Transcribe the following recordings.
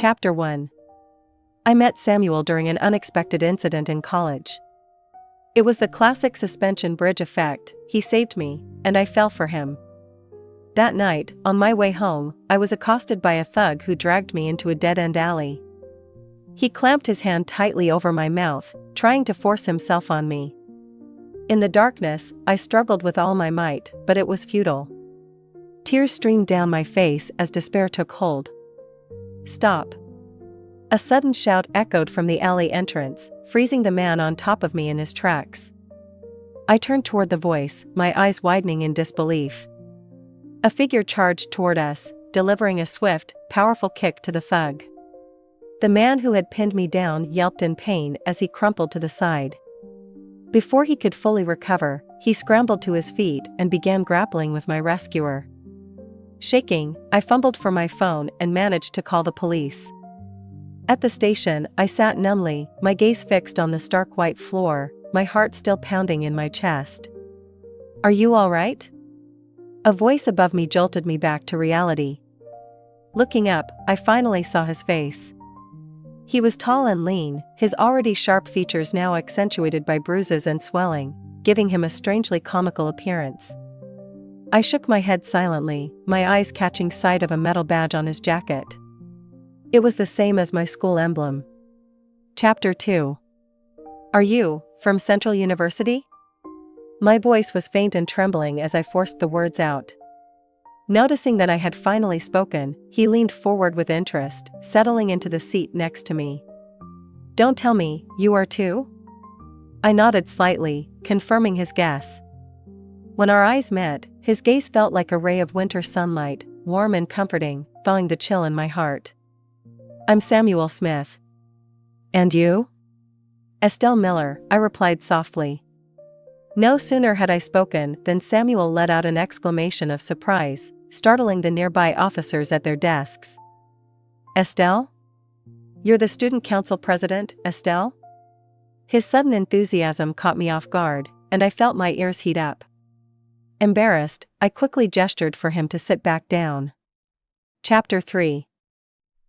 Chapter 1. I met Samuel during an unexpected incident in college. It was the classic suspension bridge effect. He saved me, and I fell for him. That night, on my way home, I was accosted by a thug who dragged me into a dead-end alley. He clamped his hand tightly over my mouth, trying to force himself on me. In the darkness, I struggled with all my might, but it was futile. Tears streamed down my face as despair took hold. "Stop!" A sudden shout echoed from the alley entrance, freezing the man on top of me in his tracks. I turned toward the voice, my eyes widening in disbelief. A figure charged toward us, delivering a swift, powerful kick to the thug. The man who had pinned me down yelped in pain as he crumpled to the side. Before he could fully recover, he scrambled to his feet and began grappling with my rescuer. Shaking, I fumbled for my phone and managed to call the police. At the station, I sat numbly, my gaze fixed on the stark white floor, my heart still pounding in my chest. "Are you all right?" A voice above me jolted me back to reality. Looking up, I finally saw his face. He was tall and lean, his already sharp features now accentuated by bruises and swelling, giving him a strangely comical appearance. I shook my head silently, my eyes catching sight of a metal badge on his jacket. It was the same as my school emblem. Chapter 2. "Are you from Central University?" My voice was faint and trembling as I forced the words out. Noticing that I had finally spoken, he leaned forward with interest, settling into the seat next to me. "Don't tell me, you are too?" I nodded slightly, confirming his guess. When our eyes met, his gaze felt like a ray of winter sunlight, warm and comforting, thawing the chill in my heart. "I'm Samuel Smith." "And you?" "Estelle Miller," I replied softly. No sooner had I spoken than Samuel let out an exclamation of surprise, startling the nearby officers at their desks. "Estelle? You're the student council president, Estelle?" His sudden enthusiasm caught me off guard, and I felt my ears heat up. Embarrassed, I quickly gestured for him to sit back down. Chapter 3.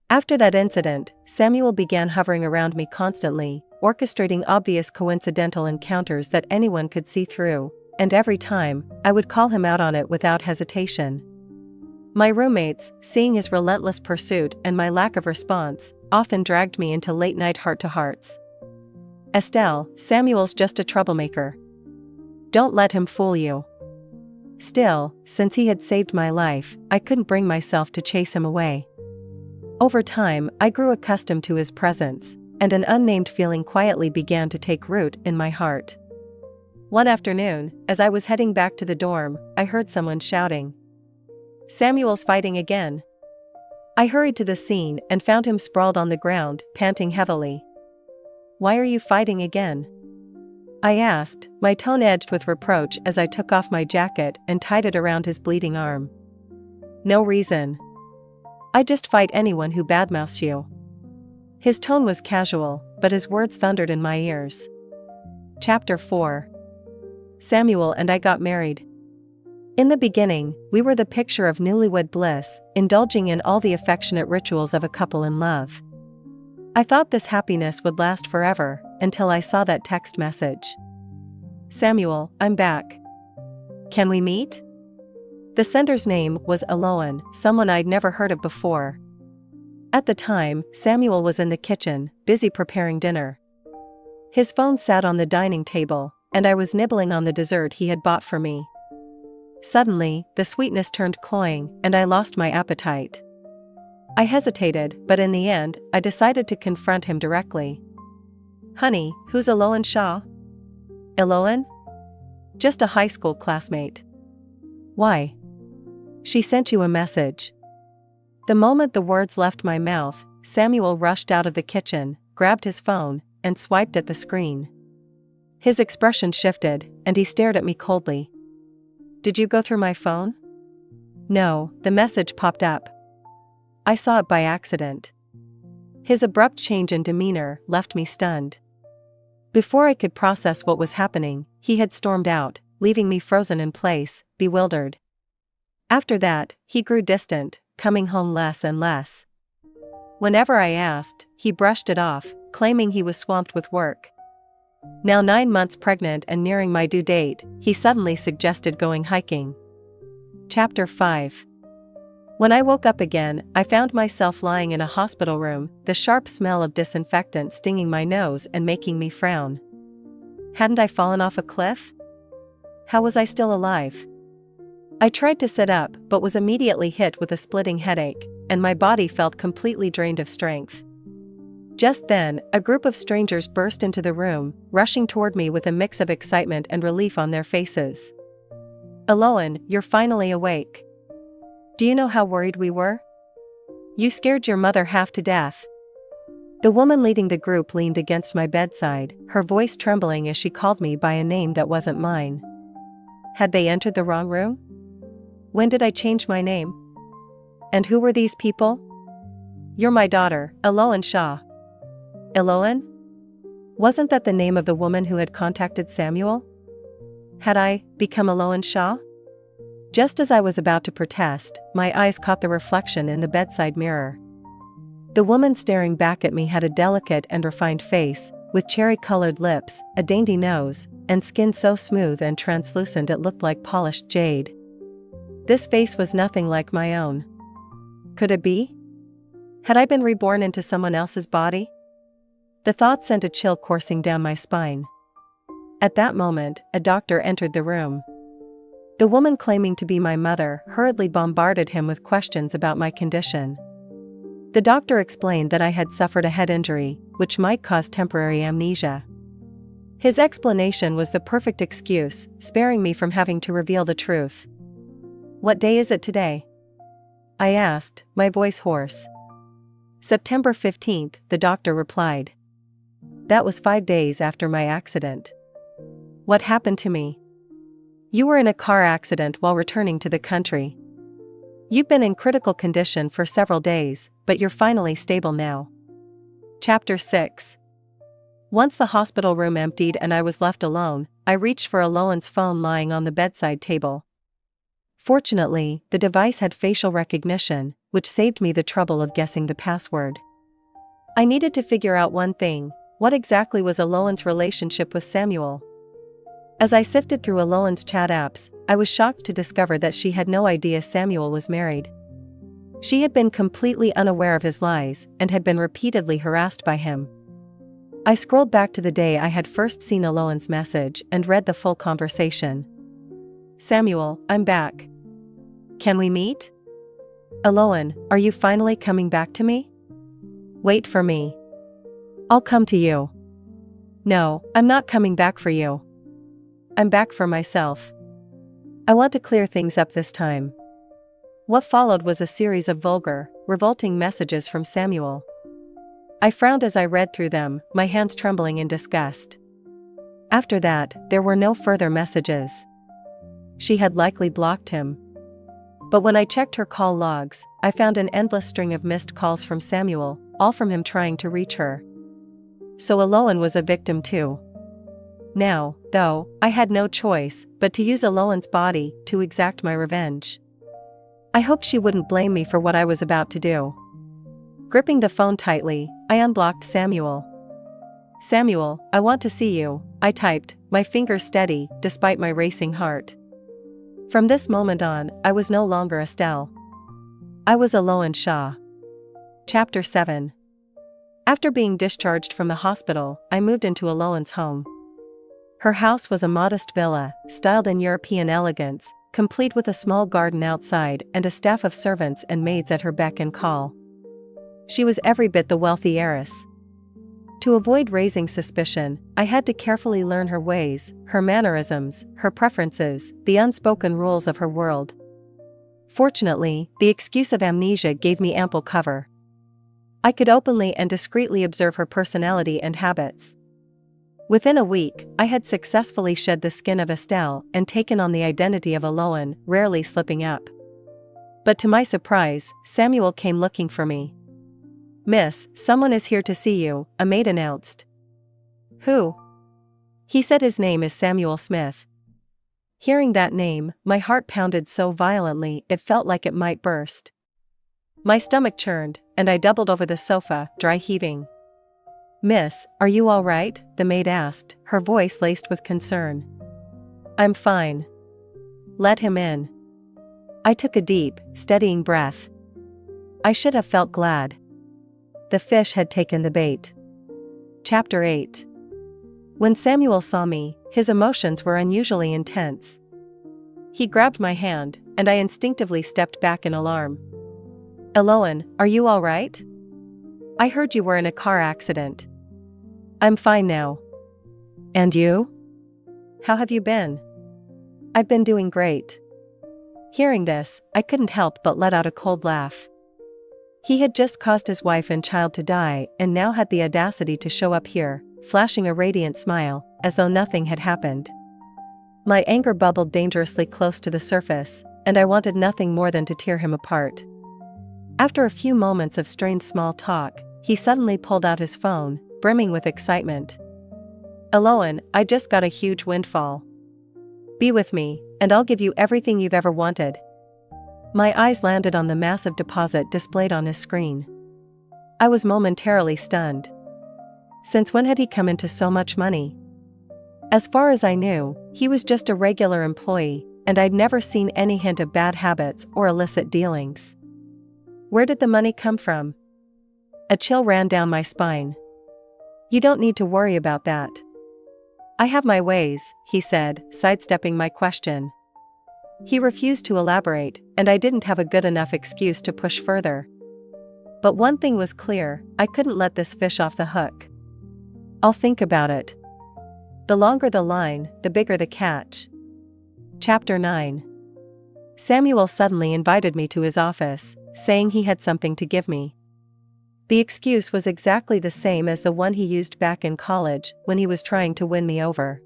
After that incident, Samuel began hovering around me constantly, orchestrating obvious coincidental encounters that anyone could see through, and every time, I would call him out on it without hesitation. My roommates, seeing his relentless pursuit and my lack of response, often dragged me into late-night heart-to-hearts. "Estelle, Samuel's just a troublemaker. Don't let him fool you." Still, since he had saved my life, I couldn't bring myself to chase him away. Over time, I grew accustomed to his presence, and an unnamed feeling quietly began to take root in my heart. One afternoon, as I was heading back to the dorm, I heard someone shouting, "Samuel's fighting again." I hurried to the scene and found him sprawled on the ground, panting heavily. "Why are you fighting again?" I asked, my tone edged with reproach as I took off my jacket and tied it around his bleeding arm. "No reason. I just fight anyone who badmouths you." His tone was casual, but his words thundered in my ears. Chapter 4. Samuel and I got married. In the beginning, we were the picture of newlywed bliss, indulging in all the affectionate rituals of a couple in love. I thought this happiness would last forever, until I saw that text message. "Samuel, I'm back. Can we meet?" The sender's name was Eloan, someone I'd never heard of before. At the time, Samuel was in the kitchen, busy preparing dinner. His phone sat on the dining table, and I was nibbling on the dessert he had bought for me. Suddenly, the sweetness turned cloying, and I lost my appetite. I hesitated, but in the end, I decided to confront him directly. "Honey, who's Eloan Shaw?" "Eloan? Just a high school classmate." "Why?" "She sent you a message." The moment the words left my mouth, Samuel rushed out of the kitchen, grabbed his phone, and swiped at the screen. His expression shifted, and he stared at me coldly. "Did you go through my phone?" "No, the message popped up. I saw it by accident." His abrupt change in demeanor left me stunned. Before I could process what was happening, he had stormed out, leaving me frozen in place, bewildered. After that, he grew distant, coming home less and less. Whenever I asked, he brushed it off, claiming he was swamped with work. Now 9 months pregnant and nearing my due date, he suddenly suggested going hiking. Chapter 5. When I woke up again, I found myself lying in a hospital room, the sharp smell of disinfectant stinging my nose and making me frown. Hadn't I fallen off a cliff? How was I still alive? I tried to sit up but was immediately hit with a splitting headache, and my body felt completely drained of strength. Just then, a group of strangers burst into the room, rushing toward me with a mix of excitement and relief on their faces. "Eloan, you're finally awake. Do you know how worried we were? You scared your mother half to death." The woman leading the group leaned against my bedside, her voice trembling as she called me by a name that wasn't mine. Had they entered the wrong room? When did I change my name? And who were these people? "You're my daughter, Eloan Shaw." Eloan? Wasn't that the name of the woman who had contacted Samuel? Had I become Eloan Shaw? Just as I was about to protest, my eyes caught the reflection in the bedside mirror. The woman staring back at me had a delicate and refined face, with cherry-colored lips, a dainty nose, and skin so smooth and translucent it looked like polished jade. This face was nothing like my own. Could it be? Had I been reborn into someone else's body? The thought sent a chill coursing down my spine. At that moment, a doctor entered the room. The woman claiming to be my mother hurriedly bombarded him with questions about my condition. The doctor explained that I had suffered a head injury, which might cause temporary amnesia. His explanation was the perfect excuse, sparing me from having to reveal the truth. "What day is it today?" I asked, my voice hoarse. "September 15th, the doctor replied. "That was 5 days after my accident." "What happened to me?" "You were in a car accident while returning to the country. You've been in critical condition for several days, but you're finally stable now." Chapter 6. Once the hospital room emptied and I was left alone, I reached for Eloan's phone lying on the bedside table. Fortunately, the device had facial recognition, which saved me the trouble of guessing the password. I needed to figure out one thing: what exactly was Eloan's relationship with Samuel? As I sifted through Eloan's chat apps, I was shocked to discover that she had no idea Samuel was married. She had been completely unaware of his lies and had been repeatedly harassed by him. I scrolled back to the day I had first seen Eloan's message and read the full conversation. "Samuel, I'm back. Can we meet? Eloan, are you finally coming back to me? Wait for me. I'll come to you. No, I'm not coming back for you. I'm back for myself. I want to clear things up this time." What followed was a series of vulgar, revolting messages from Samuel. I frowned as I read through them, my hands trembling in disgust. After that, there were no further messages. She had likely blocked him. But when I checked her call logs, I found an endless string of missed calls from Samuel, all from him trying to reach her. So Eloan was a victim too. Now, though, I had no choice but to use Eloan's body to exact my revenge. I hoped she wouldn't blame me for what I was about to do. Gripping the phone tightly, I unblocked Samuel. "Samuel, I want to see you," I typed, my fingers steady despite my racing heart. From this moment on, I was no longer Estelle. I was Eloan Shaw. Chapter 7. After being discharged from the hospital, I moved into Eloan's home. Her house was a modest villa, styled in European elegance, complete with a small garden outside and a staff of servants and maids at her beck and call. She was every bit the wealthy heiress. To avoid raising suspicion, I had to carefully learn her ways, her mannerisms, her preferences, the unspoken rules of her world. Fortunately, the excuse of amnesia gave me ample cover. I could openly and discreetly observe her personality and habits. Within a week, I had successfully shed the skin of Estelle and taken on the identity of Eloan, rarely slipping up. But to my surprise, Samuel came looking for me. "Miss, someone is here to see you," a maid announced. "Who?" He said his name is Samuel Smith. Hearing that name, my heart pounded so violently it felt like it might burst. My stomach churned, and I doubled over the sofa, dry heaving. "Miss, are you all right?" the maid asked, her voice laced with concern. "I'm fine." "Let him in." I took a deep, steadying breath. I should have felt glad. The fish had taken the bait. Chapter 8. When Samuel saw me, his emotions were unusually intense. He grabbed my hand, and I instinctively stepped back in alarm. "Eloan, are you all right? I heard you were in a car accident." "I'm fine now." "And you? How have you been?" "I've been doing great." Hearing this, I couldn't help but let out a cold laugh. He had just caused his wife and child to die and now had the audacity to show up here, flashing a radiant smile, as though nothing had happened. My anger bubbled dangerously close to the surface, and I wanted nothing more than to tear him apart. After a few moments of strained small talk, he suddenly pulled out his phone, brimming with excitement. "Eloan, I just got a huge windfall. Be with me, and I'll give you everything you've ever wanted." My eyes landed on the massive deposit displayed on his screen. I was momentarily stunned. Since when had he come into so much money? As far as I knew, he was just a regular employee, and I'd never seen any hint of bad habits or illicit dealings. Where did the money come from? A chill ran down my spine. "You don't need to worry about that. I have my ways," he said, sidestepping my question. He refused to elaborate, and I didn't have a good enough excuse to push further. But one thing was clear, I couldn't let this fish off the hook. "I'll think about it." The longer the line, the bigger the catch. Chapter 9. Samuel suddenly invited me to his office, saying he had something to give me. The excuse was exactly the same as the one he used back in college when he was trying to win me over.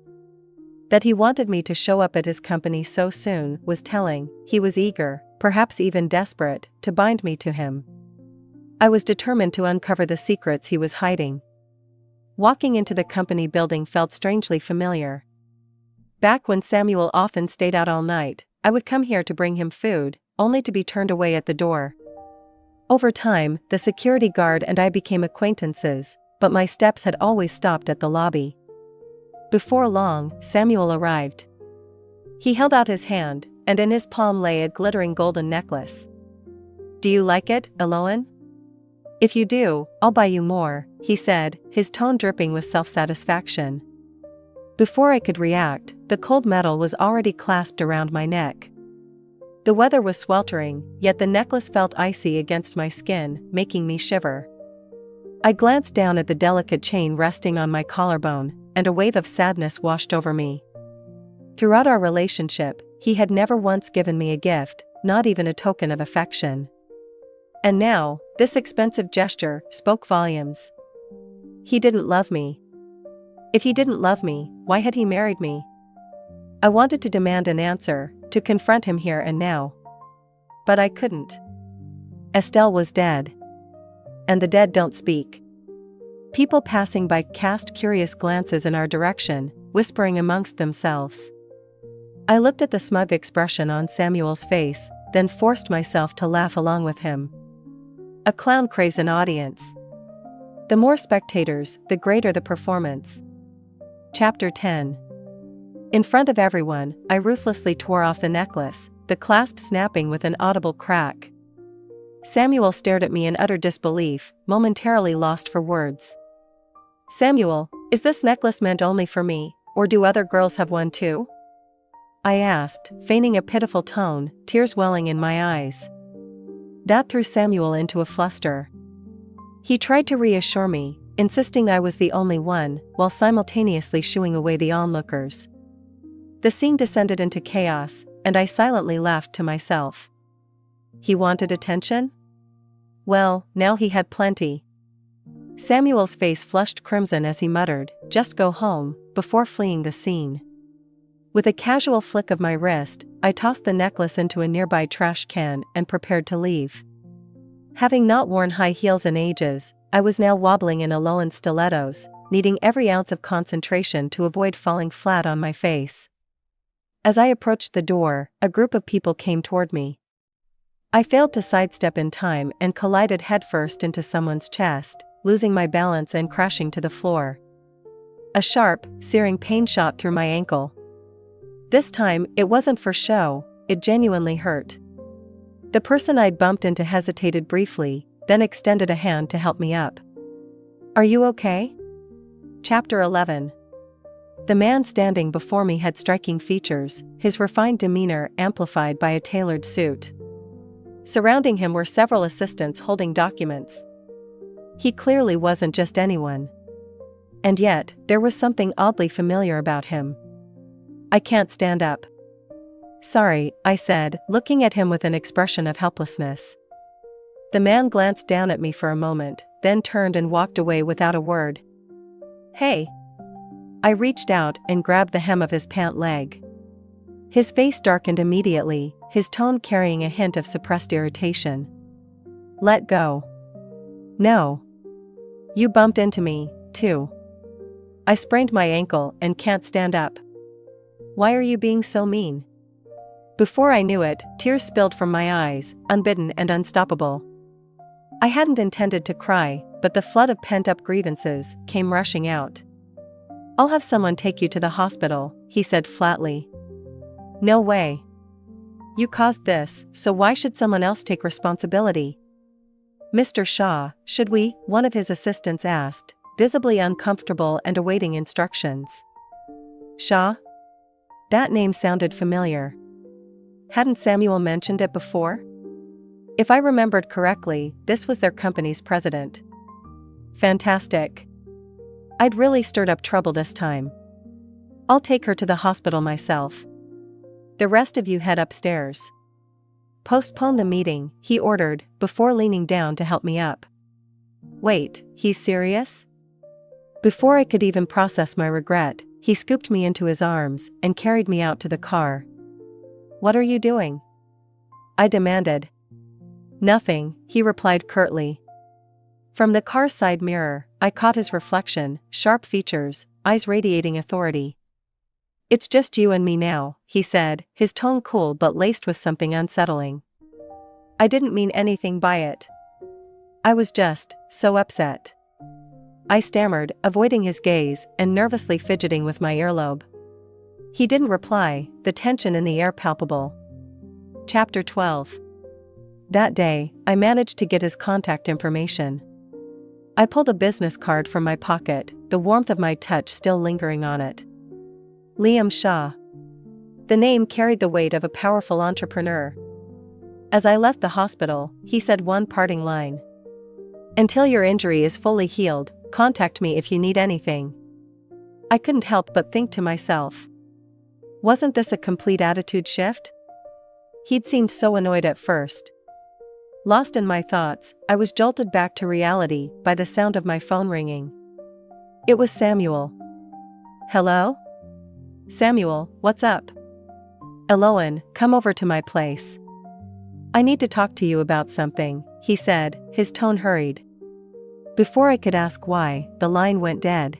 That he wanted me to show up at his company so soon was telling. He was eager, perhaps even desperate, to bind me to him. I was determined to uncover the secrets he was hiding. Walking into the company building felt strangely familiar. Back when Samuel often stayed out all night, I would come here to bring him food, only to be turned away at the door. Over time, the security guard and I became acquaintances, but my steps had always stopped at the lobby. Before long, Samuel arrived. He held out his hand, and in his palm lay a glittering golden necklace. "Do you like it, Eloan? If you do, I'll buy you more," he said, his tone dripping with self-satisfaction. Before I could react, the cold metal was already clasped around my neck. The weather was sweltering, yet the necklace felt icy against my skin, making me shiver. I glanced down at the delicate chain resting on my collarbone, and a wave of sadness washed over me. Throughout our relationship, he had never once given me a gift, not even a token of affection. And now, this expensive gesture spoke volumes. He didn't love me. If he didn't love me, why had he married me? I wanted to demand an answer, to confront him here and now. But I couldn't. Estelle was dead. And the dead don't speak. People passing by cast curious glances in our direction, whispering amongst themselves. I looked at the smug expression on Samuel's face, then forced myself to laugh along with him. A clown craves an audience. The more spectators, the greater the performance. Chapter 10. In front of everyone, I ruthlessly tore off the necklace, the clasp snapping with an audible crack. Samuel stared at me in utter disbelief, momentarily lost for words. "Samuel, is this necklace meant only for me, or do other girls have one too?" I asked, feigning a pitiful tone, tears welling in my eyes. That threw Samuel into a fluster. He tried to reassure me, insisting I was the only one, while simultaneously shooing away the onlookers. The scene descended into chaos, and I silently laughed to myself. He wanted attention? Well, now he had plenty. Samuel's face flushed crimson as he muttered, "Just go home," before fleeing the scene. With a casual flick of my wrist, I tossed the necklace into a nearby trash can and prepared to leave. Having not worn high heels in ages, I was now wobbling in Eloan stilettos, needing every ounce of concentration to avoid falling flat on my face. As I approached the door, a group of people came toward me. I failed to sidestep in time and collided headfirst into someone's chest, losing my balance and crashing to the floor. A sharp, searing pain shot through my ankle. This time, it wasn't for show, it genuinely hurt. The person I'd bumped into hesitated briefly, then extended a hand to help me up. "Are you okay?" Chapter 11. The man standing before me had striking features, his refined demeanor amplified by a tailored suit. Surrounding him were several assistants holding documents. He clearly wasn't just anyone. And yet, there was something oddly familiar about him. "I can't stand up." "Sorry," I said, looking at him with an expression of helplessness. The man glanced down at me for a moment, then turned and walked away without a word. "Hey!" I reached out and grabbed the hem of his pant leg. His face darkened immediately, his tone carrying a hint of suppressed irritation. "Let go." "No. You bumped into me, too." "I sprained my ankle and can't stand up." "Why are you being so mean?" Before I knew it, tears spilled from my eyes, unbidden and unstoppable. I hadn't intended to cry, but the flood of pent-up grievances came rushing out. "I'll have someone take you to the hospital," he said flatly. "No way. You caused this, so why should someone else take responsibility?" "Mr. Shaw, should we?" one of his assistants asked, visibly uncomfortable and awaiting instructions. Shaw? That name sounded familiar. Hadn't Samuel mentioned it before? If I remembered correctly, this was their company's president. Fantastic. I'd really stirred up trouble this time. "I'll take her to the hospital myself. The rest of you head upstairs." "Postpone the meeting," he ordered, before leaning down to help me up. "Wait, he's serious?" Before I could even process my regret, he scooped me into his arms and carried me out to the car. "What are you doing?" I demanded. "Nothing," he replied curtly. From the car's side mirror, I caught his reflection, sharp features, eyes radiating authority. "It's just you and me now," he said, his tone cool but laced with something unsettling. I didn't mean anything by it. I was just so upset. I stammered, avoiding his gaze and nervously fidgeting with my earlobe. He didn't reply, the tension in the air palpable. Chapter 12. That day, I managed to get his contact information. I pulled a business card from my pocket, the warmth of my touch still lingering on it. Liam Shaw. The name carried the weight of a powerful entrepreneur. As I left the hospital, he said one parting line. "Until your injury is fully healed, contact me if you need anything." I couldn't help but think to myself, wasn't this a complete attitude shift? He'd seemed so annoyed at first. Lost in my thoughts, I was jolted back to reality by the sound of my phone ringing. It was Samuel. "Hello?" "Samuel, what's up?" "Eloan, come over to my place. I need to talk to you about something," he said, his tone hurried. Before I could ask why, the line went dead.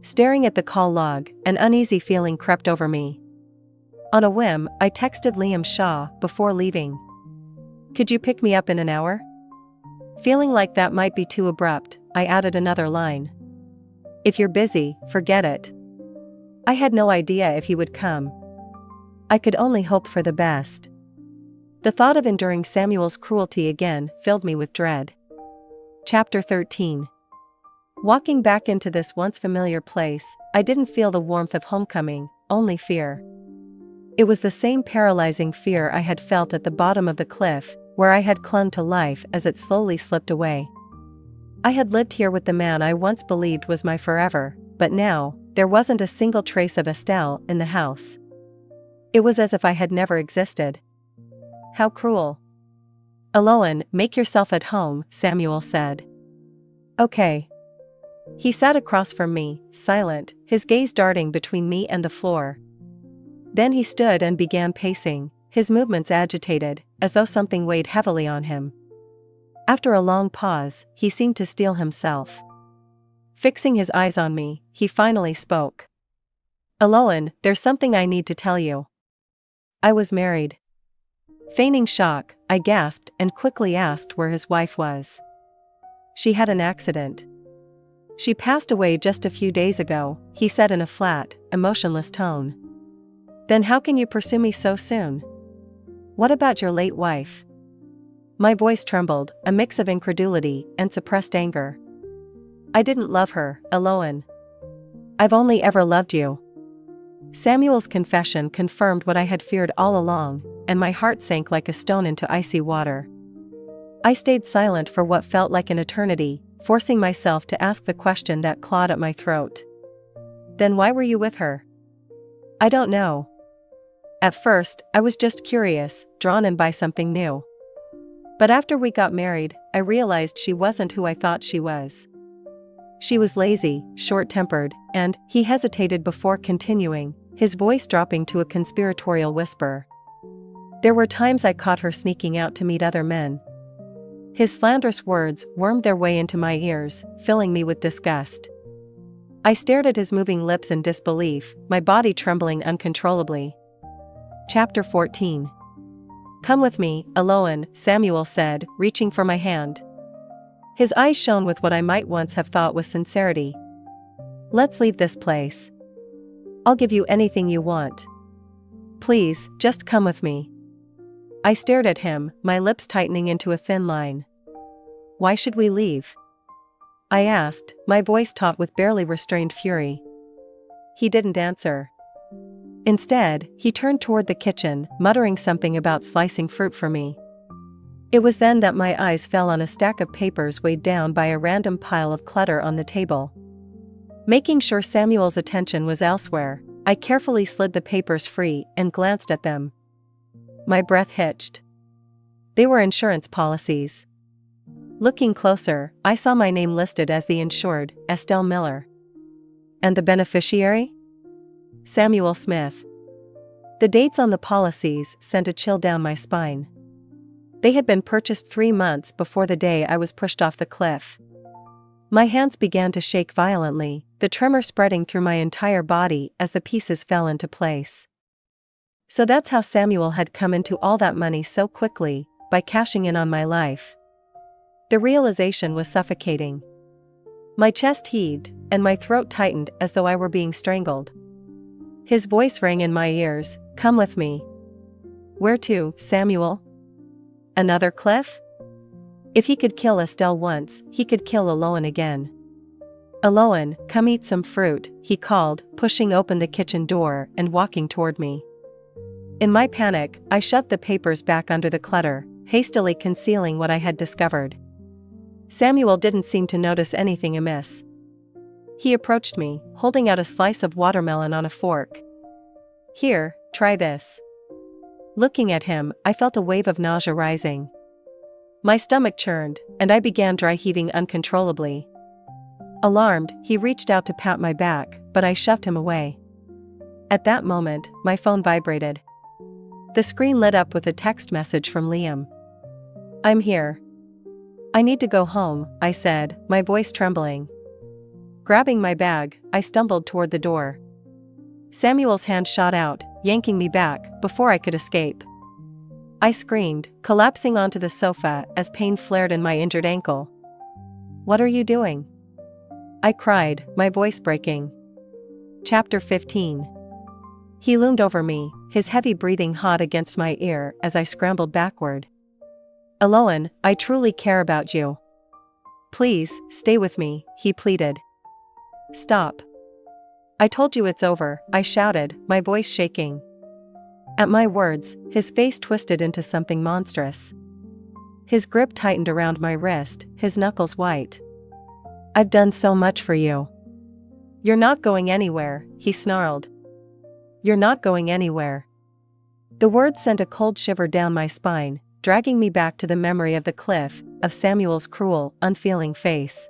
Staring at the call log, an uneasy feeling crept over me. On a whim, I texted Liam Shaw before leaving. "Could you pick me up in an hour?" Feeling like that might be too abrupt, I added another line. "If you're busy, forget it." I had no idea if he would come. I could only hope for the best. The thought of enduring Samuel's cruelty again filled me with dread. Chapter 13. Walking back into this once familiar place, I didn't feel the warmth of homecoming, only fear. It was the same paralyzing fear I had felt at the bottom of the cliff, where I had clung to life as it slowly slipped away. I had lived here with the man I once believed was my forever, but now, there wasn't a single trace of Estelle in the house. It was as if I had never existed. How cruel. "Eloan, make yourself at home," Samuel said. "Okay." He sat across from me, silent, his gaze darting between me and the floor. Then he stood and began pacing, his movements agitated, as though something weighed heavily on him. After a long pause, he seemed to steel himself. Fixing his eyes on me, he finally spoke. "Eloan, there's something I need to tell you. I was married." Feigning shock, I gasped and quickly asked where his wife was. She had an accident. She passed away just a few days ago, he said in a flat, emotionless tone. Then how can you pursue me so soon? What about your late wife? My voice trembled, a mix of incredulity and suppressed anger. I didn't love her, Eloan. I've only ever loved you. Samuel's confession confirmed what I had feared all along, and my heart sank like a stone into icy water. I stayed silent for what felt like an eternity, forcing myself to ask the question that clawed at my throat. Then why were you with her? I don't know. At first, I was just curious, drawn in by something new. But after we got married, I realized she wasn't who I thought she was. She was lazy, short-tempered, and he hesitated before continuing, his voice dropping to a conspiratorial whisper. There were times I caught her sneaking out to meet other men. His slanderous words wormed their way into my ears, filling me with disgust. I stared at his moving lips in disbelief, my body trembling uncontrollably. Chapter 14. Come with me, Eloan, Samuel said, reaching for my hand. His eyes shone with what I might once have thought was sincerity. Let's leave this place. I'll give you anything you want. Please, just come with me. I stared at him, my lips tightening into a thin line. Why should we leave? I asked, my voice taut with barely restrained fury. He didn't answer. Instead, he turned toward the kitchen, muttering something about slicing fruit for me. It was then that my eyes fell on a stack of papers weighed down by a random pile of clutter on the table. Making sure Samuel's attention was elsewhere, I carefully slid the papers free and glanced at them. My breath hitched. They were insurance policies. Looking closer, I saw my name listed as the insured, Estelle Miller. And the beneficiary? Samuel Smith. The dates on the policies sent a chill down my spine. They had been purchased 3 months before the day I was pushed off the cliff. My hands began to shake violently, the tremor spreading through my entire body as the pieces fell into place. So that's how Samuel had come into all that money so quickly, by cashing in on my life. The realization was suffocating. My chest heaved, and my throat tightened as though I were being strangled. His voice rang in my ears, "Come with me." Where to, Samuel? Another cliff? If he could kill Estelle once, he could kill Eloan again. Eloan, come eat some fruit, he called, pushing open the kitchen door and walking toward me. In my panic, I shoved the papers back under the clutter, hastily concealing what I had discovered. Samuel didn't seem to notice anything amiss. He approached me, holding out a slice of watermelon on a fork. Here, try this. Looking at him, I felt a wave of nausea rising. My stomach churned, and I began dry heaving uncontrollably. Alarmed, he reached out to pat my back, but I shoved him away. At that moment, my phone vibrated. The screen lit up with a text message from Liam. I'm here. I need to go home, I said, my voice trembling. Grabbing my bag, I stumbled toward the door. Samuel's hand shot out, yanking me back, before I could escape. I screamed, collapsing onto the sofa as pain flared in my injured ankle. What are you doing? I cried, my voice breaking. Chapter 15. He loomed over me, his heavy breathing hot against my ear as I scrambled backward. Eloan, I truly care about you. Please, stay with me, he pleaded. Stop. I told you it's over, I shouted, my voice shaking. At my words, his face twisted into something monstrous. His grip tightened around my wrist, his knuckles white. I've done so much for you. You're not going anywhere, he snarled. You're not going anywhere. The words sent a cold shiver down my spine, dragging me back to the memory of the cliff, of Samuel's cruel, unfeeling face.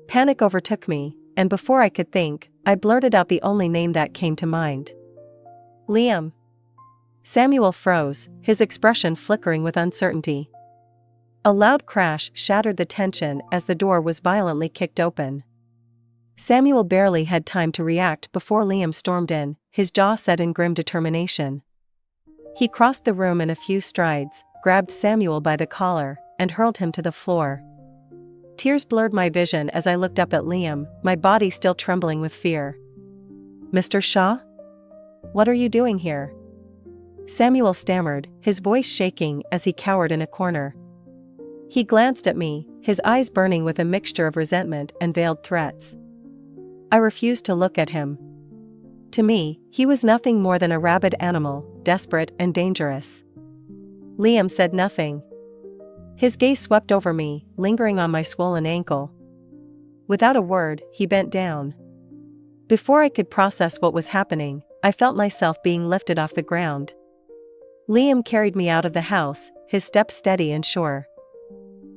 Panic overtook me, and before I could think, I blurted out the only name that came to mind. Liam. Samuel froze, his expression flickering with uncertainty. A loud crash shattered the tension as the door was violently kicked open. Samuel barely had time to react before Liam stormed in, his jaw set in grim determination. He crossed the room in a few strides, grabbed Samuel by the collar, and hurled him to the floor. Tears blurred my vision as I looked up at Liam, my body still trembling with fear. "Mr. Shaw? What are you doing here?" Samuel stammered, his voice shaking as he cowered in a corner. He glanced at me, his eyes burning with a mixture of resentment and veiled threats. I refused to look at him. To me, he was nothing more than a rabid animal, desperate and dangerous. Liam said nothing. His gaze swept over me, lingering on my swollen ankle. Without a word, he bent down. Before I could process what was happening, I felt myself being lifted off the ground. Liam carried me out of the house, his step steady and sure.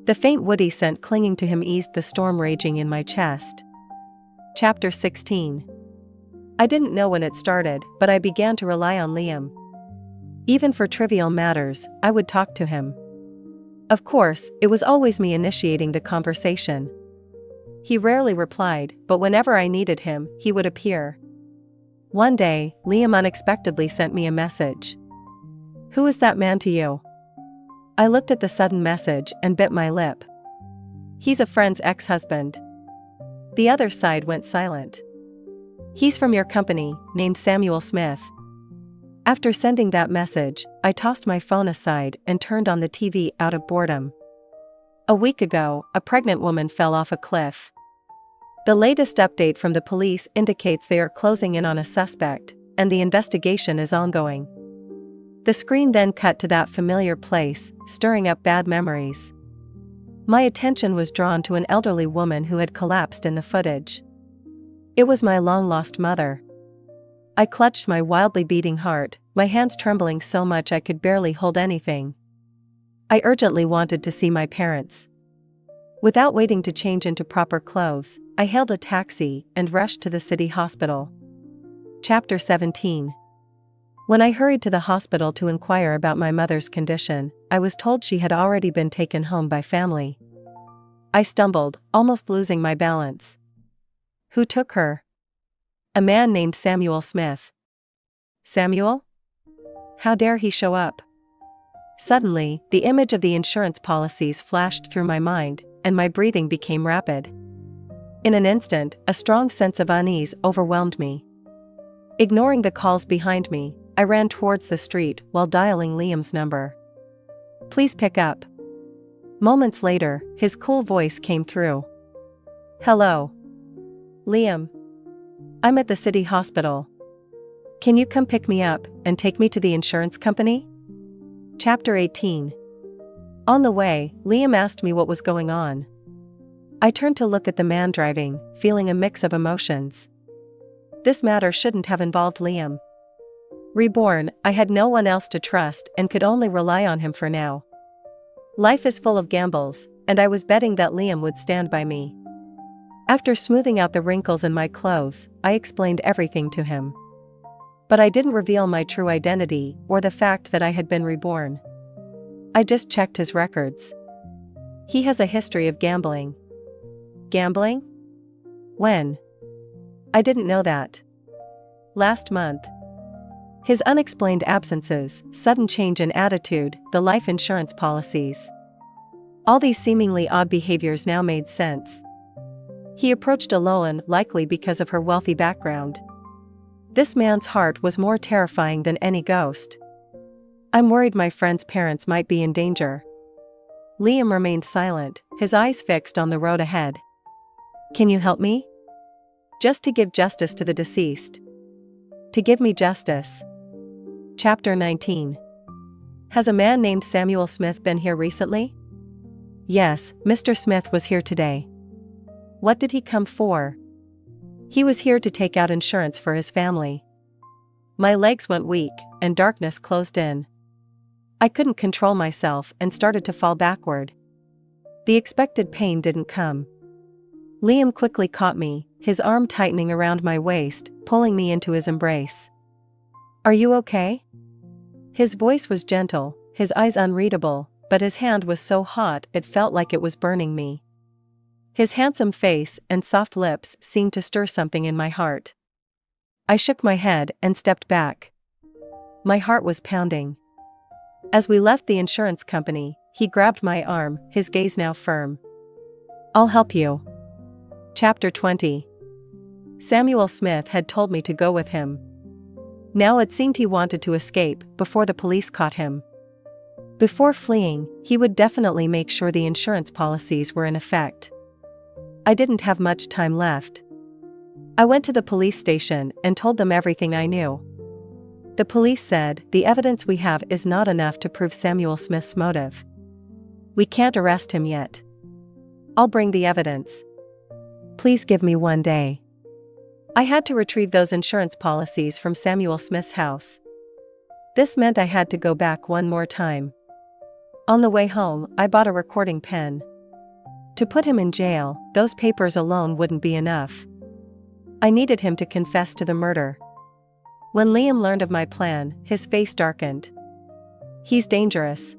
The faint woody scent clinging to him eased the storm raging in my chest. Chapter 16. I didn't know when it started, but I began to rely on Liam. Even for trivial matters, I would talk to him. Of course, it was always me initiating the conversation. He rarely replied, but whenever I needed him, he would appear. One day, Liam unexpectedly sent me a message. "Who is that man to you?" I looked at the sudden message and bit my lip. "He's a friend's ex-husband." The other side went silent. "He's from your company, named Samuel Smith." After sending that message, I tossed my phone aside and turned on the TV out of boredom. A week ago, a pregnant woman fell off a cliff. The latest update from the police indicates they are closing in on a suspect, and the investigation is ongoing. The screen then cut to that familiar place, stirring up bad memories. My attention was drawn to an elderly woman who had collapsed in the footage. It was my long-lost mother. I clutched my wildly beating heart, my hands trembling so much I could barely hold anything. I urgently wanted to see my parents. Without waiting to change into proper clothes, I hailed a taxi and rushed to the city hospital. Chapter 17. When I hurried to the hospital to inquire about my mother's condition, I was told she had already been taken home by family. I stumbled, almost losing my balance. Who took her? A man named Samuel Smith. Samuel? How dare he show up? Suddenly, the image of the insurance policies flashed through my mind, and my breathing became rapid. In an instant, a strong sense of unease overwhelmed me. Ignoring the calls behind me, I ran towards the street while dialing Liam's number. "Please pick up." Moments later, his cool voice came through. "Hello. Liam. I'm at the city hospital. Can you come pick me up and take me to the insurance company?" Chapter 18. On the way, Liam asked me what was going on. I turned to look at the man driving, feeling a mix of emotions. This matter shouldn't have involved Liam. Reborn, I had no one else to trust and could only rely on him for now. Life is full of gambles, and I was betting that Liam would stand by me. After smoothing out the wrinkles in my clothes, I explained everything to him. But I didn't reveal my true identity or the fact that I had been reborn. I just checked his records. He has a history of gambling. Gambling? When? I didn't know that. Last month. His unexplained absences, sudden change in attitude, the life insurance policies. All these seemingly odd behaviors now made sense. He approached alone, likely because of her wealthy background. This man's heart was more terrifying than any ghost. I'm worried my friend's parents might be in danger. Liam remained silent, his eyes fixed on the road ahead. Can you help me? Just to give justice to the deceased. To give me justice. Chapter 19. Has a man named Samuel Smith been here recently? Yes, Mr. Smith was here today. What did he come for? He was here to take out insurance for his family. My legs went weak, and darkness closed in. I couldn't control myself and started to fall backward. The expected pain didn't come. Liam quickly caught me, his arm tightening around my waist, pulling me into his embrace. Are you okay? His voice was gentle, his eyes unreadable, but his hand was so hot it felt like it was burning me. His handsome face and soft lips seemed to stir something in my heart. I shook my head and stepped back. My heart was pounding. As we left the insurance company, he grabbed my arm, his gaze now firm. "I'll help you." Chapter 20. Samuel Smith had told me to go with him. Now it seemed he wanted to escape before the police caught him. Before fleeing, he would definitely make sure the insurance policies were in effect. I didn't have much time left. I went to the police station and told them everything I knew. The police said, "The evidence we have is not enough to prove Samuel Smith's motive. We can't arrest him yet." "I'll bring the evidence. Please give me 1 day." I had to retrieve those insurance policies from Samuel Smith's house. This meant I had to go back one more time. On the way home, I bought a recording pen. To put him in jail, those papers alone wouldn't be enough. I needed him to confess to the murder. When Liam learned of my plan, his face darkened. "He's dangerous.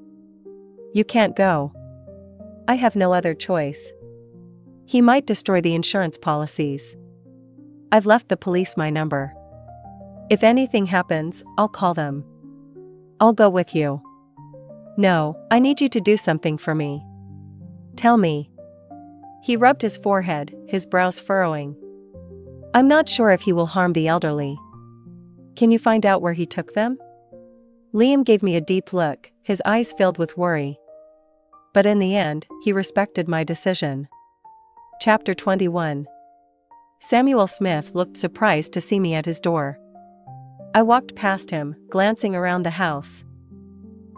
You can't go." "I have no other choice. He might destroy the insurance policies. I've left the police my number. If anything happens, I'll call them." "I'll go with you." "No, I need you to do something for me." "Tell me." He rubbed his forehead, his brows furrowing. "I'm not sure if he will harm the elderly." "Can you find out where he took them?" Liam gave me a deep look, his eyes filled with worry. But in the end, he respected my decision. Chapter 21. Samuel Smith looked surprised to see me at his door. I walked past him, glancing around the house.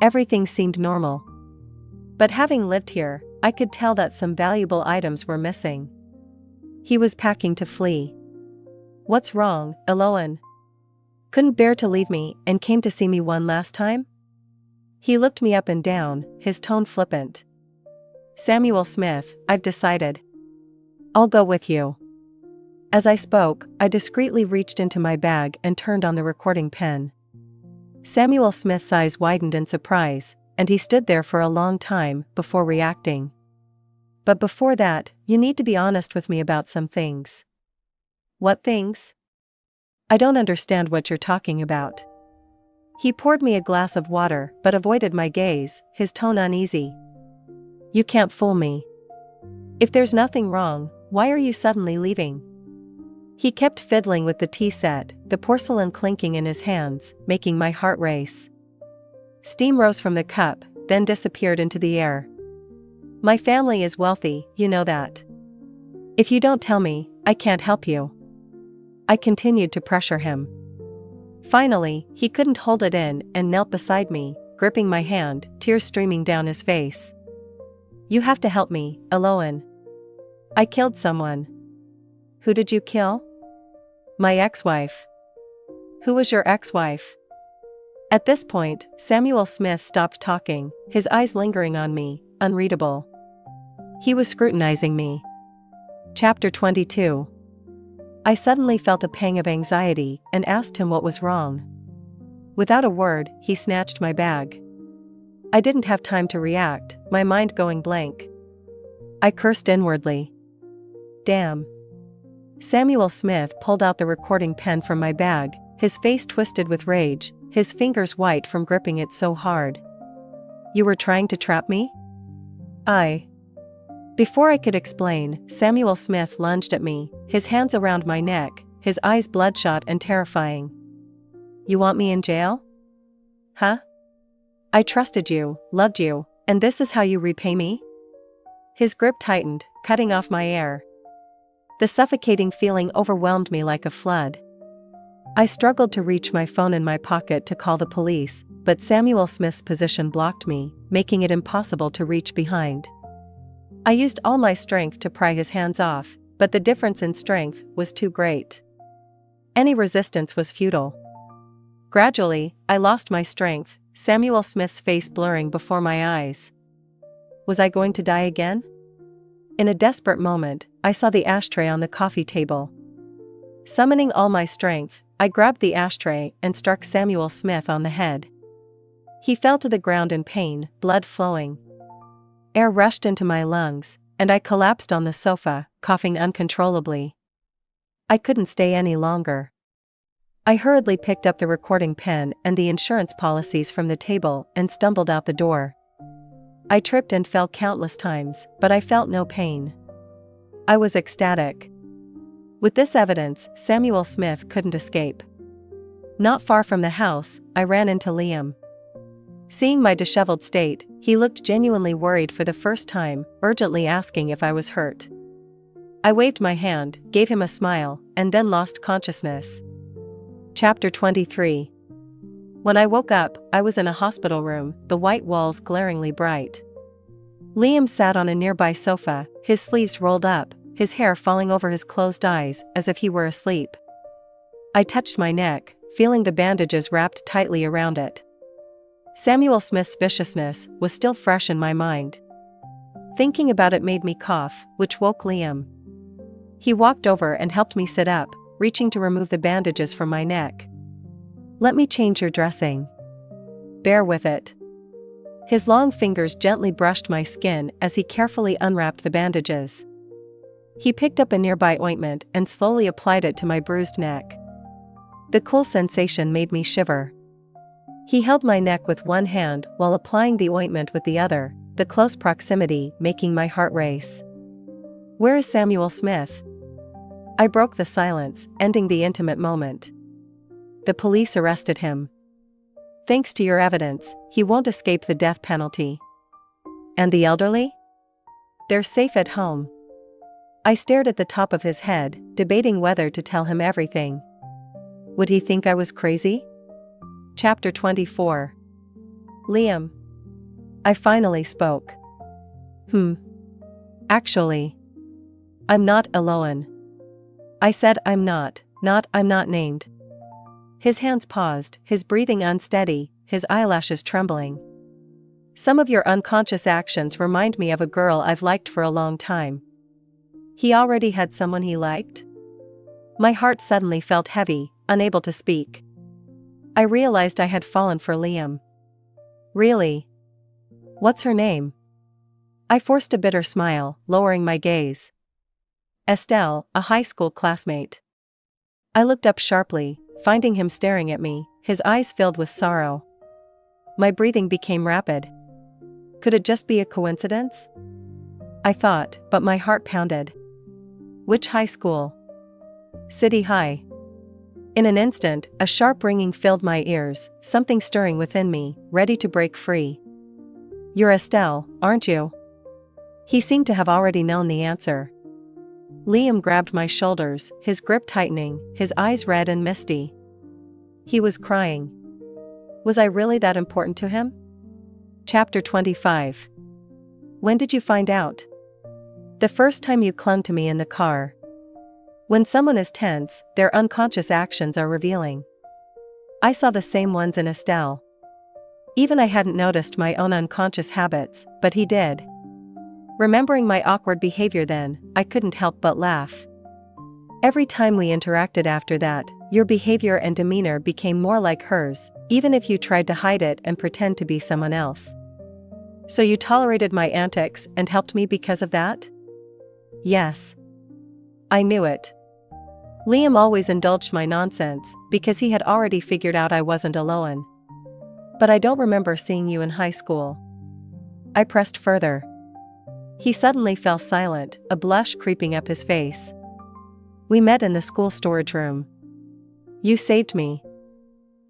Everything seemed normal. But having lived here, I could tell that some valuable items were missing. He was packing to flee. "What's wrong, Eloan? Couldn't bear to leave me and came to see me one last time?" He looked me up and down, his tone flippant. "Samuel Smith, I've decided. I'll go with you." As I spoke, I discreetly reached into my bag and turned on the recording pen. Samuel Smith's eyes widened in surprise, and he stood there for a long time before reacting. "But before that, you need to be honest with me about some things." "What things?" "I don't understand what you're talking about." He poured me a glass of water but avoided my gaze, his tone uneasy. "You can't fool me. If there's nothing wrong, why are you suddenly leaving?" He kept fiddling with the tea set, the porcelain clinking in his hands, making my heart race. Steam rose from the cup, then disappeared into the air. "My family is wealthy, you know that. If you don't tell me, I can't help you." I continued to pressure him. Finally, he couldn't hold it in and knelt beside me, gripping my hand, tears streaming down his face. "You have to help me, Eloan. I killed someone." "Who did you kill?" "My ex-wife." "Who was your ex-wife?" At this point, Samuel Smith stopped talking, his eyes lingering on me, unreadable. He was scrutinizing me. Chapter 22. I suddenly felt a pang of anxiety and asked him what was wrong. Without a word, he snatched my bag. I didn't have time to react, my mind going blank. I cursed inwardly. "Damn." Samuel Smith pulled out the recording pen from my bag, his face twisted with rage, his fingers white from gripping it so hard. "You were trying to trap me?" Before I could explain, Samuel Smith lunged at me, his hands around my neck, his eyes bloodshot and terrifying. "You want me in jail? Huh? I trusted you, loved you, and this is how you repay me?" His grip tightened, cutting off my air. The suffocating feeling overwhelmed me like a flood. I struggled to reach my phone in my pocket to call the police, but Samuel Smith's position blocked me, making it impossible to reach behind. I used all my strength to pry his hands off, but the difference in strength was too great. Any resistance was futile. Gradually, I lost my strength, Samuel Smith's face blurring before my eyes. Was I going to die again? In a desperate moment, I saw the ashtray on the coffee table. Summoning all my strength, I grabbed the ashtray and struck Samuel Smith on the head. He fell to the ground in pain, blood flowing. Air rushed into my lungs, and I collapsed on the sofa, coughing uncontrollably. I couldn't stay any longer. I hurriedly picked up the recording pen and the insurance policies from the table and stumbled out the door. I tripped and fell countless times, but I felt no pain. I was ecstatic. With this evidence, Samuel Smith couldn't escape. Not far from the house, I ran into Liam. Seeing my disheveled state, he looked genuinely worried for the first time, urgently asking if I was hurt. I waved my hand, gave him a smile, and then lost consciousness. Chapter 23. When I woke up, I was in a hospital room, the white walls glaringly bright. Liam sat on a nearby sofa, his sleeves rolled up, his hair falling over his closed eyes as if he were asleep. I touched my neck, feeling the bandages wrapped tightly around it. Samuel Smith's viciousness was still fresh in my mind. Thinking about it made me cough, which woke Liam. He walked over and helped me sit up, reaching to remove the bandages from my neck. "Let me change your dressing. Bear with it." His long fingers gently brushed my skin as he carefully unwrapped the bandages. He picked up a nearby ointment and slowly applied it to my bruised neck. The cool sensation made me shiver. He held my neck with one hand while applying the ointment with the other, the close proximity making my heart race. "Where is Samuel Smith?" I broke the silence, ending the intimate moment. "The police arrested him. Thanks to your evidence, he won't escape the death penalty." "And the elderly?" "They're safe at home." I stared at the top of his head, debating whether to tell him everything. Would he think I was crazy? Chapter 24. Liam. I finally spoke. Actually, I'm not alone. I said I'm not named. His hands paused, his breathing unsteady, his eyelashes trembling. "Some of your unconscious actions remind me of a girl I've liked for a long time." He already had someone he liked? My heart suddenly felt heavy, unable to speak. I realized I had fallen for Liam. "Really? What's her name?" I forced a bitter smile, lowering my gaze. "Estelle, a high school classmate." I looked up sharply, finding him staring at me, his eyes filled with sorrow. My breathing became rapid. Could it just be a coincidence? I thought, but my heart pounded. "Which high school?" "City High." In an instant, a sharp ringing filled my ears, something stirring within me, ready to break free. "You're Estelle, aren't you?" He seemed to have already known the answer. Liam grabbed my shoulders, his grip tightening, his eyes red and misty. He was crying. Was I really that important to him? Chapter 25. When did you find out? The first time you clung to me in the car. When someone is tense, their unconscious actions are revealing. I saw the same ones in Estelle. Even I hadn't noticed my own unconscious habits, but he did. Remembering my awkward behavior then, I couldn't help but laugh. Every time we interacted after that, your behavior and demeanor became more like hers, even if you tried to hide it and pretend to be someone else. So you tolerated my antics and helped me because of that? Yes. I knew it. Liam always indulged my nonsense, because he had already figured out I wasn't alone. But I don't remember seeing you in high school. I pressed further. He suddenly fell silent, a blush creeping up his face. We met in the school storage room. You saved me.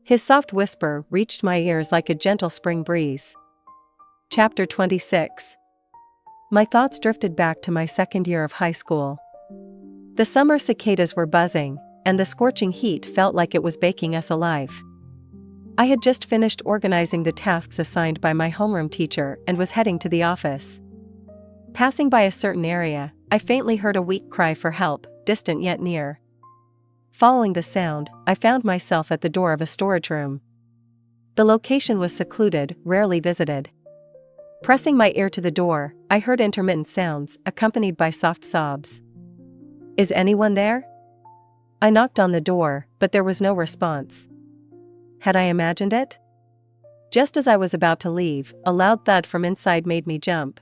His soft whisper reached my ears like a gentle spring breeze. Chapter 26. My thoughts drifted back to my second year of high school. The summer cicadas were buzzing, and the scorching heat felt like it was baking us alive. I had just finished organizing the tasks assigned by my homeroom teacher and was heading to the office. Passing by a certain area, I faintly heard a weak cry for help, distant yet near. Following the sound, I found myself at the door of a storage room. The location was secluded, rarely visited. Pressing my ear to the door, I heard intermittent sounds, accompanied by soft sobs. Is anyone there? I knocked on the door, but there was no response. Had I imagined it? Just as I was about to leave, a loud thud from inside made me jump.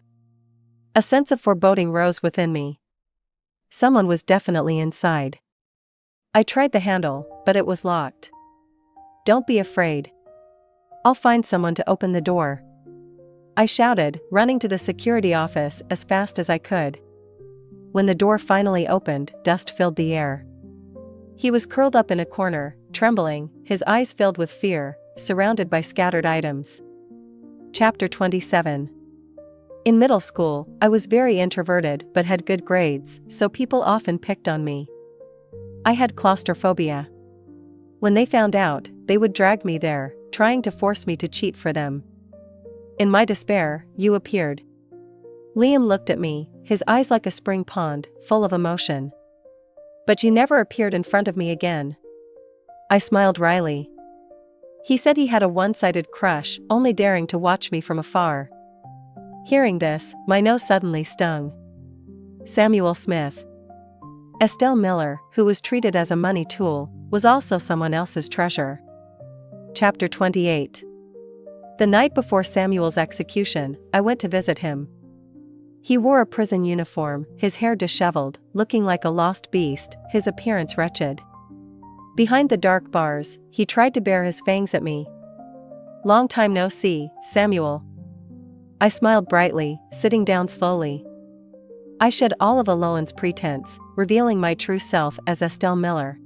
A sense of foreboding rose within me. Someone was definitely inside. I tried the handle, but it was locked. "Don't be afraid. I'll find someone to open the door," I shouted, running to the security office as fast as I could. When the door finally opened, dust filled the air. He was curled up in a corner, trembling, his eyes filled with fear, surrounded by scattered items. Chapter 27. In middle school, I was very introverted but had good grades, so people often picked on me. I had claustrophobia. When they found out, they would drag me there, trying to force me to cheat for them. In my despair, you appeared. Liam looked at me, his eyes like a spring pond, full of emotion. "But you never appeared in front of me again." I smiled wryly. He said he had a one-sided crush, only daring to watch me from afar. Hearing this, my nose suddenly stung. Samuel Smith. Estelle Miller, who was treated as a money tool, was also someone else's treasure. Chapter 28. The night before Samuel's execution, I went to visit him. He wore a prison uniform, his hair disheveled, looking like a lost beast, his appearance wretched. Behind the dark bars, he tried to bare his fangs at me. "Long time no see, Samuel." I smiled brightly, sitting down slowly. I shed all of Alohan's pretense, revealing my true self as Estelle Miller.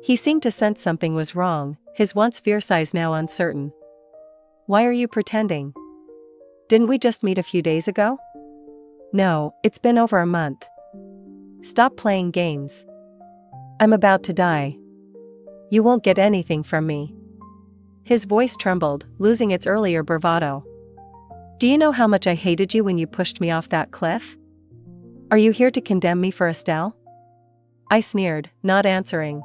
He seemed to sense something was wrong, his once fierce eyes now uncertain. "Why are you pretending? Didn't we just meet a few days ago?" "No, it's been over a month." "Stop playing games. I'm about to die. You won't get anything from me." His voice trembled, losing its earlier bravado. "Do you know how much I hated you when you pushed me off that cliff? Are you here to condemn me for Estelle?" I sneered, not answering.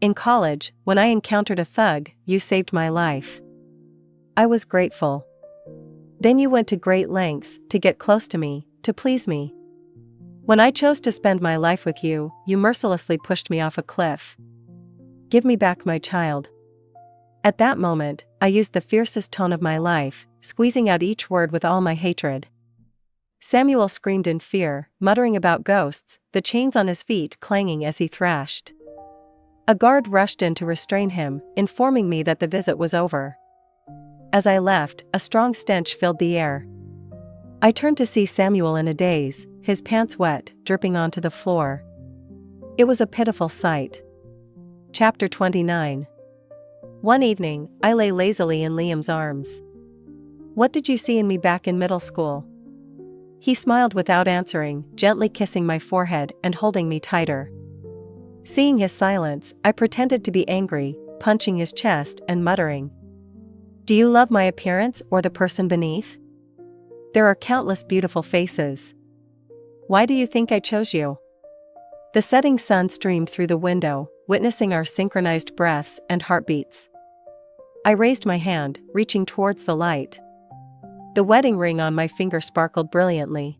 "In college, when I encountered a thug, you saved my life. I was grateful. Then you went to great lengths to get close to me, to please me. When I chose to spend my life with you, you mercilessly pushed me off a cliff. Give me back my child." At that moment, I used the fiercest tone of my life, squeezing out each word with all my hatred. Samuel screamed in fear, muttering about ghosts, the chains on his feet clanging as he thrashed. A guard rushed in to restrain him, informing me that the visit was over. As I left, a strong stench filled the air. I turned to see Samuel in a daze, his pants wet, dripping onto the floor. It was a pitiful sight. Chapter 29. One evening, I lay lazily in Liam's arms. "What did you see in me back in middle school?" He smiled without answering, gently kissing my forehead and holding me tighter. Seeing his silence, I pretended to be angry, punching his chest and muttering, "Do you love my appearance or the person beneath? There are countless beautiful faces. Why do you think I chose you?" The setting sun streamed through the window, witnessing our synchronized breaths and heartbeats. I raised my hand, reaching towards the light. The wedding ring on my finger sparkled brilliantly.